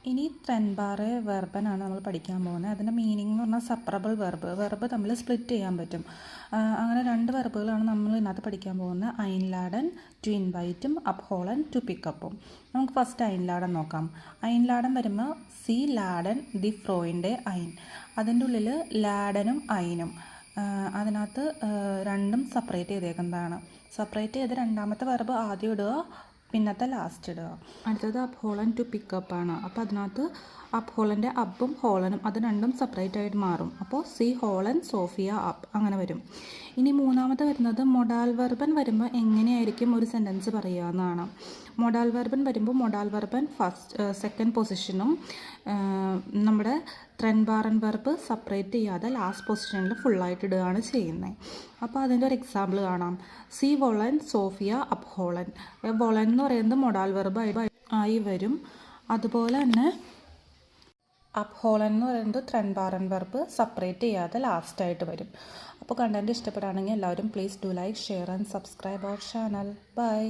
ഇനി ട്രെൻബാറ് വെർബനാണ് നമ്മൾ പഠിക്കാൻ പോകുന്നത്. അതിൻ്റെ മീനിങ് എന്ന് പറഞ്ഞാൽ സെപ്പറബിൾ വെർബ് തമ്മിൽ സ്പ്ലിറ്റ് ചെയ്യാൻ പറ്റും. അങ്ങനെ 2 വെർബുകളാണ് നമ്മൾ ഇതിനകത്ത് പഠിക്കാൻ പോകുന്നത്. ഐൻലാഡൻ, ടു ഇൻവൈറ്റും അപ്ഹോളൻ, ടു പിക്കപ്പും. നമുക്ക് ഫസ്റ്റ് ഐൻലാഡൻ നോക്കാം. ഐൻലാഡൻ വരുമ്പോൾ സി ലാഡൻ ദി ഫ്രോയിൻ്റെ ഐൻ. അതിൻ്റെ ഉള്ളിൽ ലാഡനും ഐനും അതിനകത്ത് രണ്ടും സെപ്പറേറ്റ് ചെയ്തേക്കുന്നതാണ്. സെപ്പറേറ്റ് ചെയ്ത് രണ്ടാമത്തെ വെർബ് ആദ്യം ഇടുക, പിന്നത്തെ ലാസ്റ്റ് ഇടുക. അടുത്തത് അപ്ഹോളൻ ടു പിക്കപ്പാണ്. അപ്പോൾ അതിനകത്ത് അപ്ഹോളൻ്റെ അപ്പും ഹോളനും അത് രണ്ടും സെപ്പറേറ്റ് ആയിട്ട് മാറും. അപ്പോൾ സി ഹോളൻ സോഫിയ അപ്പ് അങ്ങനെ വരും. ഇനി മൂന്നാമത്തെ വരുന്നത് മൊഡാൽ വെർബൻ വരുമ്പോൾ എങ്ങനെയായിരിക്കും ഒരു സെൻറ്റൻസ് പറയുക എന്നാണ്. മൊഡാൽ വെർബൻ വരുമ്പോൾ മൊഡാൽ വെർബൻ സെക്കൻഡ് പൊസിഷനും നമ്മുടെ ട്രെൻബാറൻ വെർബ് സെപ്പറേറ്റ് ചെയ്യാതെ ലാസ്റ്റ് പൊസിഷനിൽ ഫുള്ളായിട്ട് ഇടുകയാണ് ചെയ്യുന്നത്. അപ്പോൾ അതിൻ്റെ ഒരു എക്സാമ്പിൾ കാണാം. C വൊളൻ Sophia അപ്ഹോളൻ. വൊളൻ എന്ന് പറയുന്നത് മൊഡാൽ വെർബ് ആയി വരും. അതുപോലെ തന്നെ അപ്ഹോളൻ എന്ന് പറയുന്നത് ട്രെൻബാറൻ വെർബ് സെപ്പറേറ്റ് ചെയ്യാതെ ലാസ്റ്റായിട്ട് വരും. അപ്പോൾ കണ്ടൻറ്റ് ഇഷ്ടപ്പെടുകയാണെങ്കിൽ എല്ലാവരും please do like, share and subscribe our channel. By.